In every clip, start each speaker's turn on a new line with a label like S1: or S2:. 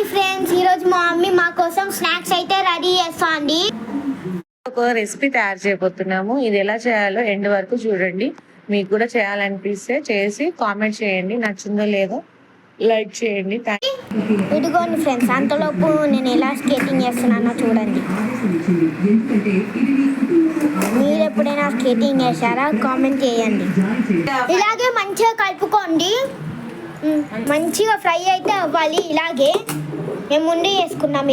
S1: Hi friends, ఈరోజు మా mummy మా కోసం స్నాక్స్ అయితే రెడీ చేస్తాండి.
S2: ఒక రెసిపీ తయారు చేయబోతున్నాము. ఇది ఎలా చేయాలో ఎండ్ వరకు చూడండి. మీకు కూడా చేయాలనిపిస్తే చేసి కామెంట్ చేయండి. నచ్చిందో లేదో లైక్ చేయండి.
S1: ఇదిగోండి ఫ్రెండ్స్, అంతలోపు నేను ఎలా స్కేటింగ్ చేస్తున్నానో చూడండి. మీరు ఎప్పుడైనా స్కేటింగ్ చేశారా? కామెంట్ చేయండి. ఇలాగే మంచిగా కలుపుకోండి. మంచిగా ఫ్రై అయితే అవ్వాలి. ఇలాగే మేము ముందే చేసుకున్నాం.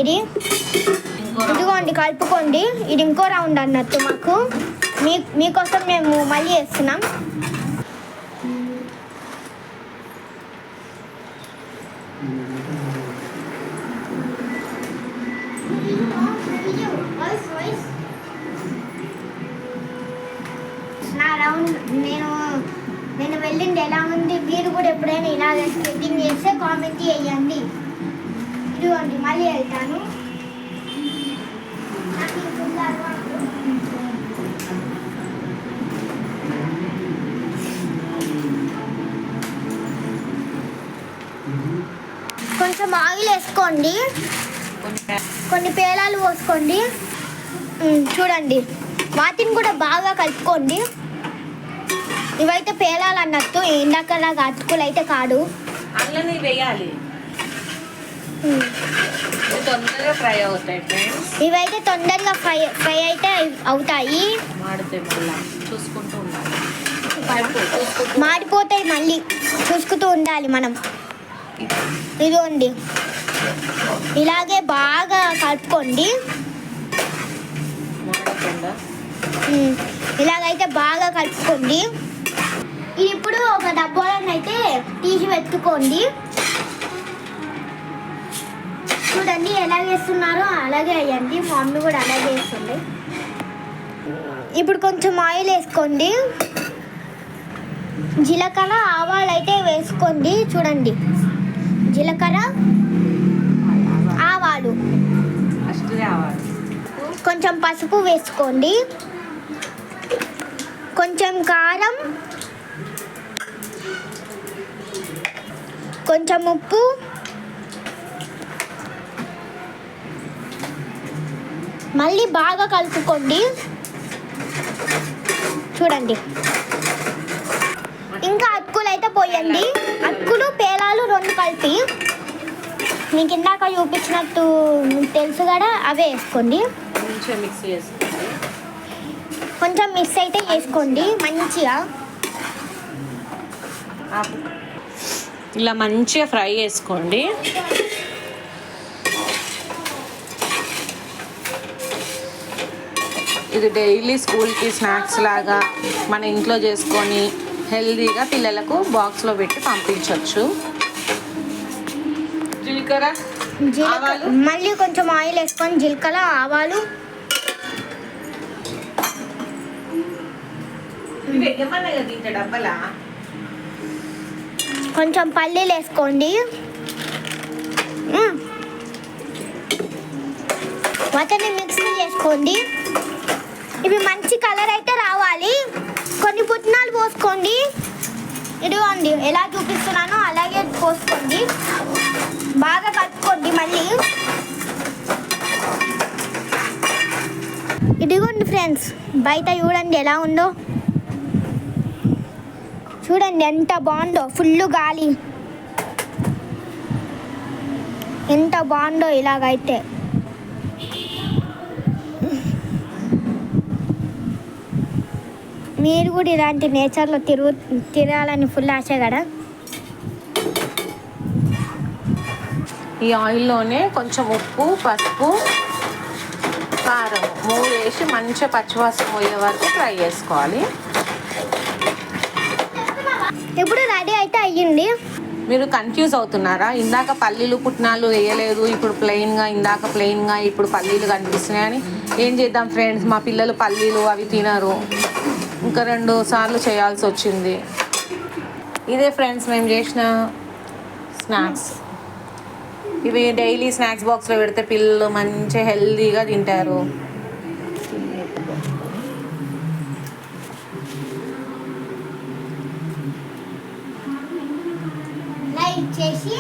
S1: ఇదిగోండి కలుపుకోండి. ఇది ఇంకో రౌండ్ అన్నట్టు మాకు మీకోసం మేము మళ్ళీ వేస్తున్నాం. నా రౌండ్ నేను వెళ్ళింది ఎలా ఉంది? మీరు కూడా ఎప్పుడైనా ఇలా స్కెటింగ్ చేస్తే కామెంట్ చేయండి. ఇదిగోండి మళ్ళీ వెళ్తాను. కొంచెం ఆయిల్ వేసుకోండి, కొన్ని పేలాలు పోసుకోండి. చూడండి, వాటిని కూడా బాగా కలుపుకోండి. ఇవైతే పేలాలు అన్నట్టు, ఇందాకలాగా అటుకులు అయితే కాదు.
S2: అల్లనే వేయాలి, తొందరగా ఫ్రై అవుతాయి ఫ్రెండ్స్.
S1: ఇవైతే తొందరగా ఫ్రై అయితే అవుతాయి.
S2: చూసుకుంటూ ఉండాలి,
S1: మాడిపోతాయి. మళ్ళీ చూసుకుంటూ ఉండాలి మనం. ఇదిగోండి ఇలాగే బాగా కలుపుకోండి. ఇలాగైతే బాగా కలుపుకోండి. ఇప్పుడు ఒక డబ్బాలను అయితే తీసి పెట్టుకోండి. చూడండి ఎలా వేస్తున్నారో అలాగే వేయండి. మా మమ్మీ కూడా అలాగే వేస్తుంది. ఇప్పుడు కొంచెం ఆయిల్ వేసుకోండి. జీలకర్ర ఆవాలు అయితే వేసుకోండి. చూడండి, జీలకర్ర ఆవాలు, కొంచెం పసుపు వేసుకోండి, కొంచెం కారం, కొంచెం ఉప్పు, మళ్ళీ బాగా కలుపుకోండి. చూడండి, ఇంకా అటుకులు అయితే పోయండి. అటుకులు పేలాలు రెండు కలిపి మీకు ఇందాక చూపించినట్టు తెలుసు కదా, అవే వేసుకోండి. కొంచెం మిక్స్ అయితే వేసుకోండి మంచిగా.
S2: ఇలా మంచిగా ఫ్రై చేసుకోండి. ఇది డైలీ స్కూల్కి స్నాక్స్ లాగా మన ఇంట్లో చేసుకొని హెల్తీగా పిల్లలకు బాక్స్లో పెట్టి పంపించవచ్చు. జీలకర్ర
S1: మళ్ళీ కొంచెం ఆయిల్ వేసుకొని జీలకర్ర ఆవాలు, కొంచెం పల్లీలు వేసుకోండి. వాటిని మిక్స్ చేసుకోండి. ఇవి మంచి కలర్ అయితే రావాలి. కొన్ని పుట్నాలు పోసుకోండి. ఇదిగోండి ఎలా చూపిస్తున్నానో అలాగే పోసుకోండి. బాగా కలుపుకోండి. మళ్ళీ ఇదిగోండి ఫ్రెండ్స్, బయట చూడండి ఎలా ఉందో. చూడండి ఎంత బాగుందో, ఫుల్ గాలి, ఎంత బాగుందో ఇలాగైతే. మీరు కూడా ఇలాంటి నేచర్లో తిరగాలని ఫుల్ ఆశ కదా.
S2: ఈ ఆయిల్లోనే కొంచెం ఉప్పు, పసుపు, కారం మూడు వేసి మంచిగా పచ్చివాసన పోయే వరకు ఫ్రై చేసుకోవాలి.
S1: ఇప్పుడు రెడీ అయితే అయ్యింది.
S2: మీరు కన్ఫ్యూజ్ అవుతున్నారా? ఇందాక పల్లీలు పుట్నాలు వేయలేదు, ఇప్పుడు ప్లెయిన్గా, ఇందాక ప్లెయిన్గా, ఇప్పుడు పల్లీలు కనిపిస్తున్నాయని. ఏం చేద్దాం ఫ్రెండ్స్, మా పిల్లలు పల్లీలు అవి తినరు. ఇంకా 2 సార్లు చేయాల్సి వచ్చింది. ఇదే ఫ్రెండ్స్ మేము చేసిన స్నాక్స్. ఇవి డైలీ స్నాక్స్ బాక్స్లో పెడితే పిల్లలు మంచిగా హెల్తీగా తింటారు.
S1: చేసి